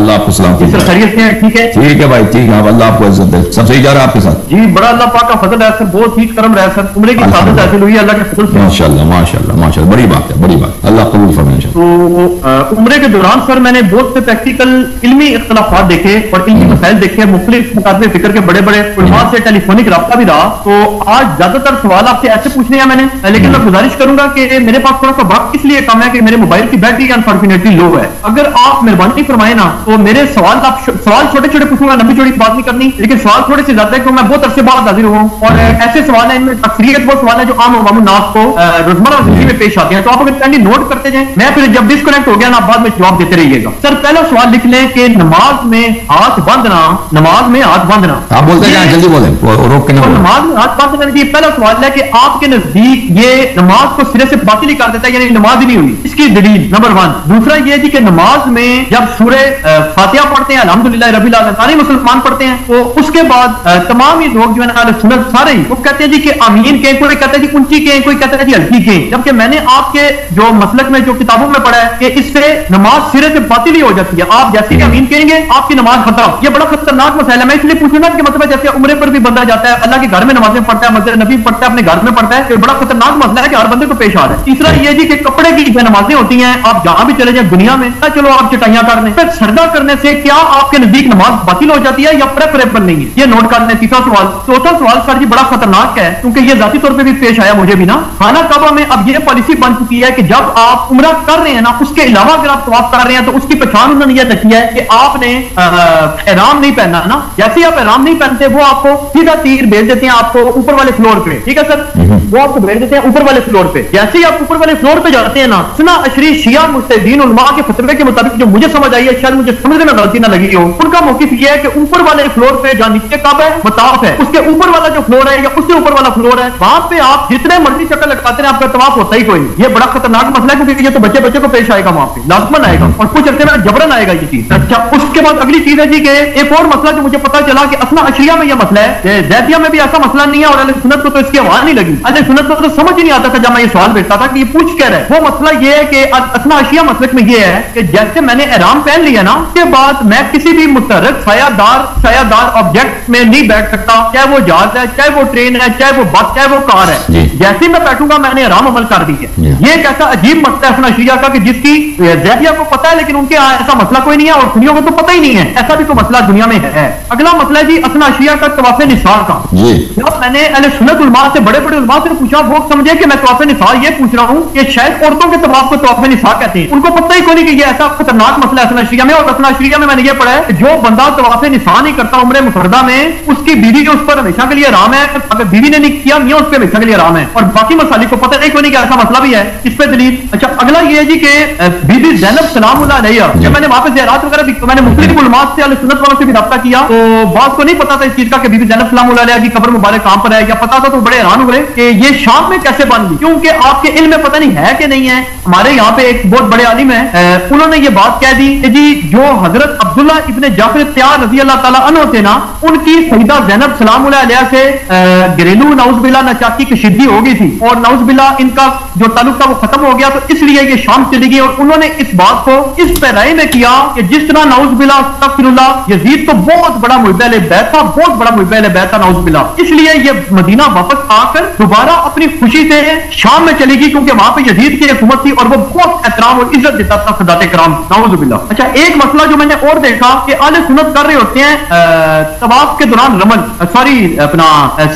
اللہ آپ کو سلام کیجیے. خیریت سے ٹھیک ہے؟ ٹھیک ہے بھائی ٹھیک ہے. اللہ آپ کو عزت دے. سب صحیح جا رہا ہے آپ کے ساتھ؟ جی بڑا اللہ پاک کا فضل ہے سر, بہت ہی کرم رہا ہے سر, عمرے کی سعادت حاصل ہوئی ہے اللہ کے فضل سے. ماشاءاللہ ماشاءاللہ ماشاءاللہ, بڑی بات ہے بڑی بات, اللہ قبول فرمائے. تو عمرے کے دوران سر میں نے بہت سے پریکٹیکل علمی اختلافات دیکھے اور علمی مسائل دیکھے, مختلف مقاصد فکر کے بڑے بڑے علماء سے ٹیلی فونک رابطہ بھی رہا. تو آج زیادہ تر سوال آپ سے ایسے پوچھنے ہیں میں نے, لیکن میں گزارش کروں گا کہ میرے پاس تھوڑا سا وقت اس لیے کم ہے کہ میرے موبائل کی بیٹری انفارچونیٹلی لو ہے. اگر آپ مہربانی فرمائیں نا تو میرے سوال چھوٹے چھوٹے پوچھوں گا, لمبی چوڑی بات نہیں کرنی, لیکن سوال تھوڑے سے زیادہ ہے کہ میں بہت عرصے بعد حاضر ہوں اور ایسے سوال ہیں ان میں اکثریت وہ سوال ہے جو عام عوام الناس کو روزمرہ زندگی میں پیش آتے ہیں. تو آپ اگر کینڈی نوٹ کرتے جائیں, میں پھر جب ڈسکنیکٹ ہو گیا نا بعد میں جواب دیتے رہیے گا. سر پہلا سوال لکھ لیں کہ نماز میں ہاتھ باندھنا, نماز میں ہاتھ باندھنا. آپ بولتے جائیں, جلدی بولیں, روک کے نہ بولیں. نماز میں ہاتھ باندھنا جی پہلا سوال ہے کہ آپ کے نزدیک یہ نماز کو سرے سے باطل ہی کر دیتا ہے, یعنی نماز ہی نہیں ہوئی. اس کی دلیل نمبر 1. دوسرا یہ جی کہ نماز میں جب سورہ فاتحہ پڑھتے ہیں الحمدللہ رب العالمین سارے مسلمان پڑھتے ہیں, تو اس کے بعد تمام ہی لوگ جو ہے نا سنت سارے ہی وہ کہتے ہیں جی کہ آمین کہیں, کوئی کہتا ہے جی اونچی کہیں, کوئی کہتا ہے جی ہلکی کہیں. جبکہ میں نے آپ کے جو مسلک میں جو کتابوں میں پڑھا ہے کہ اس سے نماز سرے سے باطل ہی ہو جاتی ہے. آپ جیسے کہ آمین کہیں گے آپ کی نماز خطرہ. یہ بڑا خطرناک مسئلہ ہے. میں اس لیے پوچھوں گا کہ مطلب جیسے عمرے پر بھی بندہ جاتا ہے, اللہ کے گھر میں نمازیں پڑھتا ہے, مسجد نبی پڑھتا ہے, اپنے گھر میں پڑھتا ہے, یہ بڑا خطرناک مسئلہ ہے کہ ہر بندے کو پیش آ رہا ہے. تیسرا یہ جی کہ کپڑے کی جو نمازیں ہوتی ہیں آپ جہاں بھی چلے جائیں دنیا میں, چلو آپ چٹائیاں کر لیں, پھر سجدہ کرنے سے کیا آپ کے نزدیک نماز باطل ہو جاتی ہے یا پریفریبل نہیں ہے؟ یہ نوٹ کر لیں. تیسرا سوال. چوتھا سوال سر جی بڑا خطرناک ہے کیونکہ یہ ذاتی طور پہ بھی پیش آیا مجھے بھی نا. خانہ کعبہ میں اب یہ پالیسی بن چکی ہے کہ جب آپ عمرہ کر رہے ہیں نا, اس کے علاوہ اگر آپ طواف کر رہے ہیں تو اس کی پہچان انہوں نے یہ رکھی ہے کہ آپ نے احرام نہیں پہننا نا. جیسے ہی آپ احرام نہیں پہنتے وہ آپ کو سیدھا تیر بھیج دیتے ہیں آپ کو اوپر والے فلور پہ. ٹھیک ہے سر, وہ آپ کو بھیج دیتے ہیں اوپر والے فلور پہ. جیسے ہی آپ اوپر والے فلور پہ جاتے ہیں نا, سنا اشری شیعہ مجتہدین علماء کے فتوے کے مطابق جو مجھے سمجھ آئی ہے, شاید مجھے سمجھنے میں غلطی نہ لگی ہو, ان کا موقف یہ ہے کہ اوپر والے فلور پہ جہاں نیچے کعبہ ہے مطاف ہے, اس کے اوپر والا جو فلور ہے یا اس سے اوپر والا فلور ہے, وہاں پہ آپ جتنے مرضی چکر لگاتے ہیں آپ کا طواف ہوتا ہی کوئی نہیں. یہ بڑا خطرناک مسئلہ ہے کیونکہ یہ تو بچے کو پیش آئے گا, وہاں پہ لازمن آئے گا اور کچھ عرصے میں جبرن آئے گا یہ چیز. اچھا اس کے بعد اگلی چیز ہے جی کہ ایک اور مسئلہ جو مجھے پتا چلا کہ اثنا اشریہ میں یہ مسئلہ ہے کہ زیدیہ میں بھی ایسا مسئلہ نہیں ہے اور اہل سنت کو تو اس کی آواز نہیں لگی. اہل سنت کو تو سمجھ ہی نہیں آتا تھا جب میں یہ سوال بھیجتا تھا کہ یہ پوچھ کیا رہے. وہ مسئلہ یہ ہے کہ اثنا اشریہ مسلک میں یہ ہے کہ جیسے میں نے احرام پہن لیا نا, اس کے بعد میں کسی بھی متحرک سایہ دار آبجیکٹ میں نہیں بیٹھ سکتا, چاہے وہ جہاز ہے, چاہے وہ ٹرین ہے, چاہے وہ بس, چاہے وہ کار ہے. جیسے میں بیٹھوں گا میں نے احرام عمل کر دی ہے. یہ ایک ایسا عجیب مسئلہ ہے اثنا اشریہ کا کہ جس کی زیدیہ کو پتا ہے لیکن ان کے ایسا مسئلہ کوئی نہیں ہے اور سنیوں کو تو پتہ ہی نہیں ہے. ایسا بھی تو مسئلہ دنیا میں ہے. اگلا مسئلہ ہے جی اثنا اشریہ کا طواف نثار کا. جب میں نے اہل سنت علماء سے بڑے علماء سے پوچھا, وہ سمجھے کہ میں طواف نثار یہ پوچھ رہا ہوں کہ شاید عورتوں کے طواف کو طواف نثار کہتے ہیں. ان کو پتہ ہی کوئی نہیں کہ یہ ایسا خطرناک مسئلہ ہے اثنا اشریہ میں. اور اثنا اشریہ میں نے یہ پڑھا ہے کہ جو بندہ طواف نثار نہیں کرتا عمرے مفردہ میں, اس کی بیوی جو اس پر ہمیشہ کے لیے حرام ہے, اگر بیوی نے نہیں کیا میاں اس پہ ہمیشہ کے لیے حرام ہے. اور باقی مسائل کو پتہ نہیں کوئی نہیں کہ ایسا مسئلہ بھی ہے. اس پہ دلیل. اچھا اگلا یہ ہے جی کہ بی بی زینب سلام اللہ علیہا, جب میں نے وہاں پہ زیارات وغیرہ بھی, میں نے مختلف علماء سے اہل سنت والوں سے بھی رابطہ کیا, تو بعض کو نہیں پتا تھا اس چیز کا کہ بی بی زینب سلام اللہ علیہا کی قبر مبارک کہاں پر ہے, یا پتا تھا تو بڑے حیران ہوئے کہ یہ شام میں کیسے بن گئی, کیونکہ آپ کے علم میں پتہ نہیں ہے کہ نہیں ہے. ہمارے یہاں پہ ایک بہت بڑے عالم ہیں, انہوں نے یہ بات کہہ دی کہ جی جو حضرت عبداللہ ابن جعفر تیار رضی اللہ تعالیٰ عنہ تھے نا, ان کی سیدہ زینب سلام اللہ علیہا سے گھریلو نعوذ باللہ نچاکی کشیدگی ہو گئی تھی اور نعوذ باللہ ان کا جو تعلق تھا وہ ختم ہو گیا, تو اس لیے یہ شام چلی گئی. اور انہوں نے اس بات کو اس پیرائی میں کیا کہ جس طرح نعوذ باللہ استغفر اللہ یزید تو بہت بڑا محب اہل بیت تھا, بہت بڑا محب اہل بیت تھا نعوذ باللہ, اس لیے یہ مدینہ واپس آ کر دوبارہ اپنی خوشی سے شام میں چلی گئی کیونکہ وہاں پہ یزید کی حکومت تھی اور وہ بہت احترام اور عزت دیتا تھا سادات کرام نعوذ باللہ. اچھا ایک مسئلہ جو میں نے اور دیکھا کہ اہل سنت کر رہے ہوتے ہیں طواف کے دوران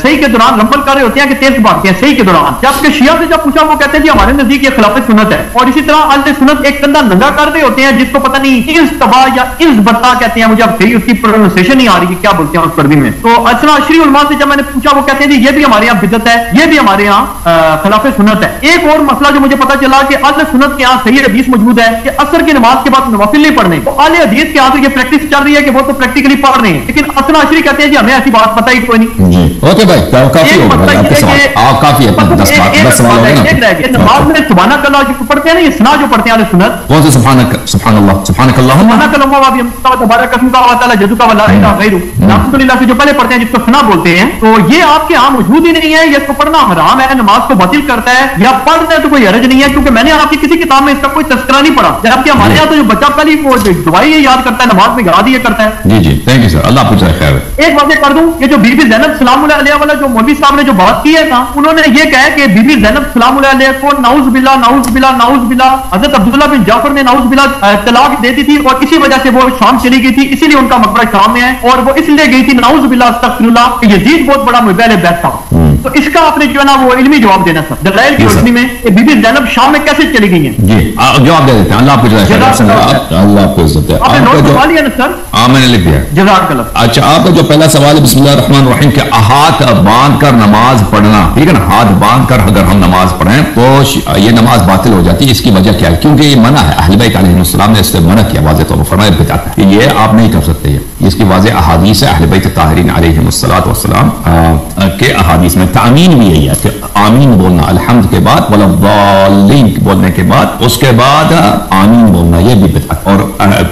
صحیح کے دوران رمل کر رہے ہوتے ہیں کہ تیز بھاگتے ہیں صحیح کے دوران, جبکہ شیعہ سے جب پوچھا وہ کہتے ہیں جی ہمارے نزدیک یہ خلاف سنت ہے. اور اسی طرح اہل سنت ایک کندھا ننگا کر رہے ہوتے ہیں جس کو پتہ نہیں از تبا یا از بتا کہتے ہیں, مجھے اب صحیح اس کی پروننسیشن نہیں آ رہی کہ کیا بولتے ہیں اس پردی میں. تو اثنا اشری علماء سے جب میں نے پوچھا وہ کہتے ہیں جی یہ بھی ہمارے یہاں بدعت ہے, یہ بھی ہمارے یہاں خلاف سنت ہے. ایک اور مسئلہ جو مجھے پتا چلا کہ اہل سنت کے یہاں صحیح حدیث موجود ہے کہ عصر کی نماز کے بعد نوافل نہیں پڑھنے. تو اہل حدیث کے یہاں تو یہ پریکٹس چل رہی ہے کہ وہ تو پریکٹیکلی پڑھ رہے ہیں, لیکن اثنا اشری کہتے ہیں جی ہمیں ایسی بات پتہ ہی کوئی نہیں. جی اوکے بھائی کافی ہو گیا آپ کے سوال, کافی ہے 10 سوال ہو گئے. نماز میں سبحانک اللہ جو پڑھتے ہیں نا, یہ ثنا جو پڑھتے ہیں اہل سنت, کون سے سبحان اللہ سبحانک اللہم تبارک اسمک و تعالی جدک و لا الہ غیرک, الحمدللہ سے جو پہلے پڑھتے ہیں جس کو ثنا بولتے ہیں, تو یہ آپ کے یہاں موجود ہی نہیں ہے. یہ کو پڑھنا حرام ہے, نماز کو باطل کرتا ہے, یا پڑھتے ہیں تو کوئی حرج نہیں ہے, کیونکہ میں نے آپ کی کسی کتاب میں اس کا کوئی تذکرہ نہیں پڑھا. جبکہ ہمارے یہاں تو جو بچہ پہلی وہ دعائیں یہ یاد کرتا ہے, نماز میں یاد ہی یہ کرتا ہے. جی جی تھینک یو سر, اللہ آپ کو جزائے خیر. ایک واضح کر دوں, یہ جو بی بی زینب سلام اللہ علیہ والا جو مولوی صاحب نے جو بات کی ہے نا, انہوں نے یہ کہا کہ بی بی زینب سلام اللہ علیہ کو نعوذ باللہ نعوذ باللہ نعوذ باللہ حضرت عبداللہ بن جعفر نے نعوذ باللہ طلاق دیتی تھی, اور اسی وجہ سے وہ شام چلی گئی تھی, اسی لیے ان کا مقبرہ شام میں ہے, اور وہ اس لیے گئی تھی نعوذ باللہ استغفر اللہ, یزید بہت بڑا مبیل بیت تھا. تو اس کا آپ نے جو ہے نا وہ علمی جواب دینا سر, دلائل کی روشنی میں بی بی زینب شام میں کیسے چلی گئی ہیں. جی جواب دے دیتے ہیں, اللہ آپ کو جزائے خیر. اللہ آپ کو عزت ہے. آپ نے نوٹ کروا لیا نا سر؟ ہاں میں نے لکھ دیا. جزاک اللہ. اچھا, آپ کا جو پہلا سوال ہے بسم اللہ الرحمن الرحیم کہ ہاتھ باندھ کر نماز پڑھنا, ٹھیک ہے نا, ہاتھ باندھ کر اگر ہم نماز پڑھیں تو یہ نماز باطل ہو جاتی ہے. اس کی وجہ کیا ہے؟ کیونکہ یہ منع ہے, اہل بیت علیہ السلام نے اس سے منع کیا واضح طور پر, فرمایا بتاتا ہے کہ یہ آپ نہیں کر سکتے. یہ اس کی واضح احادیث ہے اہل بیت طاہرین علیہ السلام کے احادیث میں. تعمین بھی یہی ہے کہ آمین بولنا الحمد کے بعد ولا الضالین بولنے کے بعد, اس کے بعد آمین بولنا, یہ بھی بدعت. اور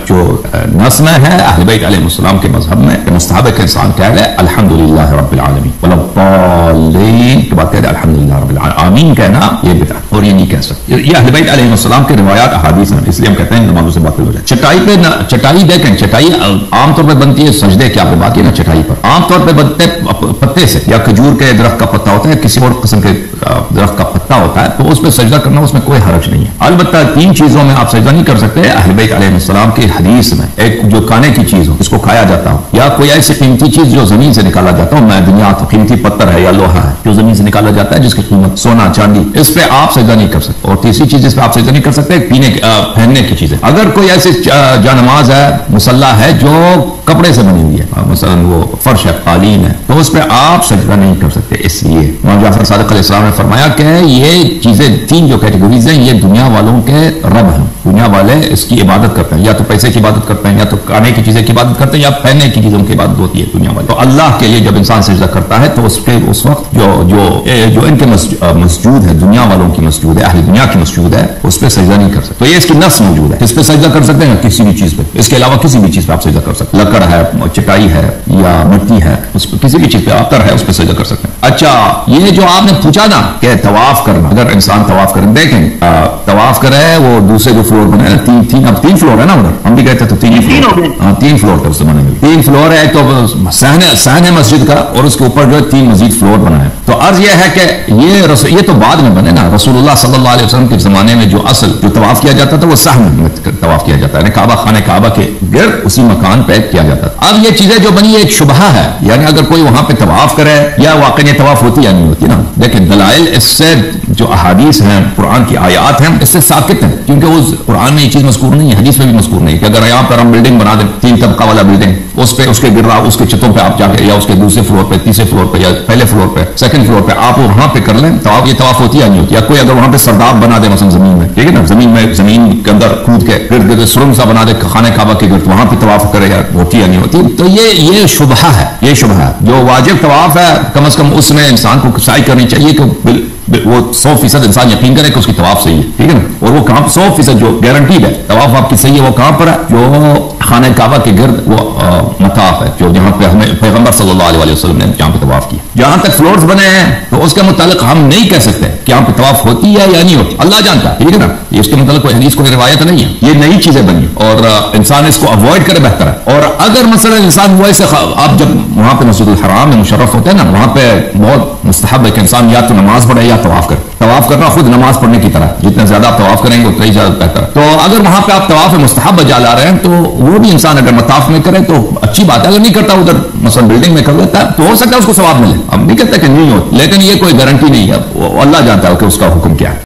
جو نسل ہے اہل بیت علیہ السلام کے مذہب میں مستحب ہے کہ انسان کہہ لے الحمدللہ رب العالمین ولا الضالین کے بعد کہہ لے الحمدللہ رب العالمین. آمین کہنا یہ بدعت, اور یہ نہیں کہہ سکتے. یہ اہل بیت علیہ السلام کے روایات احادیث ہیں, اس لیے ہم کہتے ہیں نمازوں سے باطل ہو جائے. چٹائی پہ چٹائی دیکھیں, چٹائی عام طور پہ بنتی ہے سجدے کی, آپ نے بات کی نا, چٹائی پر عام طور پہ بنتے پتے سے یا کھجور کے درخت کا پتا ہوتا ہے, کسی اور قسم کے درخت کا پتا ہوتا ہے, تو اس پہ سجدہ کرنا اس میں کوئی حرج نہیں ہے. البتہ 3 چیزوں میں آپ سجدہ نہیں کر سکتے. اہل بیت علیہ السلام کی حدیث میں ایک جو کھانے کی چیز ہو, اس کو کھایا جاتا ہو, یا کوئی ایسی قیمتی چیز جو زمین سے نکالا جاتا ہو, معدنیات, قیمتی پتھر ہے یا لوہا ہے جو زمین سے نکالا جاتا ہے جس کی قیمت سونا چاندی, اس پہ آپ سجدہ نہیں کر سکتے. اور تیسری چیز جس پہ آپ سجدہ نہیں کر سکتے, پینے پہننے کی چیزیں. اگر کوئی ایسی جانماز ہے, مصلی ہے جو کپڑے سے بنی ہوئی ہے, مثلا وہ فرش ہے, قالین ہے, تو اس پہ آپ سجدہ نہیں کر سکتے. اس لیے امام جعفر صادق علیہ السلام نے فرمایا کہ یہ چیزیں 3 جو کیٹیگریز ہیں, یہ دنیا والوں کے رب ہیں. دنیا والے اس کی عبادت کرتے ہیں, یا تو پیسے کی عبادت کرتے ہیں, یا تو کھانے کی چیزیں کی عبادت کرتے ہیں, یا پہننے کی چیزوں کی عبادت ہوتی ہے دنیا والے. تو اللہ کے لیے جب انسان سجدہ کرتا ہے تو اس پہ اس وقت جو ان کے مسجود ہے, دنیا والوں کی مسجود ہے, اہل دنیا کی مسجود ہے, اس پہ سجدہ نہیں کر سکتے. تو یہ اس کی نص موجود ہے. اس پہ سجدہ کر سکتے ہیں کسی بھی چیز پہ, اس کے علاوہ کسی بھی چیز پہ آپ سجدہ کر سکتے ہیں. لکڑ ہے, چٹائی ہے, یا مٹی ہے, اس پہ کسی بھی چیز پہ آتر ہے, اس پہ سجدہ کر سکتے ہیں. اچھا, یہ جو آپ نے پوچھا نا کہ طواف کرنا, اگر انسان طواف کریں, دیکھیں طواف کرے وہ دوسرے جو فلور بنے نا, 3 فلور ہے نا ادھر, ہم بھی کہتے تو 3 فلور تھے اس زمانے میں. 3 فلور ہے, تو صحن مسجد کا, اور اس کے اوپر جو ہے 3 مزید فلور بنائے. تو عرض یہ ہے کہ یہ تو بعد میں بنے نا, رسول اللہ صلی اللہ علیہ وسلم کے زمانے میں جو اصل جو طواف کیا جاتا تھا وہ صحن میں طواف کیا جاتا ہے, کعبہ خانہ کعبہ کے گرد اسی مکان پہ کیا جاتا تھا. اب یہ چیزیں جو بنی ایک شبہ ہے, یعنی اگر کوئی وہاں پہ طواف کرے یا واقعی طواف ہوتی یا نہیں ہوتی نا, لیکن دلائل اس سے جو احادیث ہیں, قرآن کی آیات ہیں, اس سے ثابت ہیں. کیونکہ اس قرآن میں یہ چیز مذکور نہیں ہے, حدیث میں بھی مذکور نہیں کہ اگر یہاں پر ہم بلڈنگ بنا دیں 3 طبقہ والا بلڈنگ, اس پہ اس کے گرا اس کے چھتوں پہ آپ جا کے, یا اس کے دوسرے فلور پہ, تیسرے فلور پہ, یا پہلے فلور پہ, سیکنڈ فلور پہ آپ وہاں پہ کر لیں طواف, یہ طواف ہوتی یا نہیں ہوتی. یا کوئی اگر وہاں پہ سرداب بنا دے مثلا زمین میں, ٹھیک ہے نا, زمین کے اندر کود کے گرد گرد سرنگ سا بنا دے خانہ کعبہ کے گرد, وہاں پہ طواف کرے, یا ہوتی یا نہیں ہوتی. تو یہ شبہ ہے, یہ شبہ ہے. جو واجب طواف ہے کم از کم اس میں انسان کو سعی کرنی چاہیے کہ وہ 100% انسان یقین کرے کہ اس کی طواف صحیح ہے, ٹھیک ہے نا. اور وہ کہاں 100% جو گارنٹیڈ ہے طواف آپ کی صحیح ہے, وہ کہاں پر ہے, جو خانہ کعبہ کے گرد وہ مطاف ہے, جو جہاں پہ ہمیں پیغمبر صلی اللہ علیہ وسلم نے جہاں پہ طواف کیا. جہاں تک فلورز بنے ہیں تو اس کے متعلق ہم نہیں کہہ سکتے کہ یہاں پہ طواف ہوتی ہے یا نہیں ہوتی, اللہ جانتا ہے, ٹھیک ہے نا. اس کے متعلق کوئی حدیث کوئی روایت نہیں ہے, یہ نئی چیزیں بنی اور انسان اس کو اوائڈ کرے بہتر ہے. اور اگر مثلا انسان وہ ایسے, آپ جب وہاں پہ مسجد الحرام میں مشرف ہوتے ہیں نا, وہاں پہ بہت مستحب ہے کہ انسان یا تو نماز پڑھے یا طواف کرے. طواف کرنا خود نماز پڑھنے کی طرح, جتنے زیادہ آپ طواف کریں گے اتنا ہی زیادہ بہتر ہے. تو اگر وہاں پہ آپ طواف مستحب بجا لا رہے ہیں تو وہ بھی انسان اگر مطاف میں کرے تو اچھی بات ہے. اگر نہیں کرتا ادھر مثلا بلڈنگ میں کر لیتا ہے تو ہو سکتا ہے اس کو ثواب ملے, ہم نہیں کہتے کہ نہیں ہو, لیکن یہ کوئی گارنٹی نہیں ہے, اللہ جانتا ہے کہ اس کا حکم کیا ہے.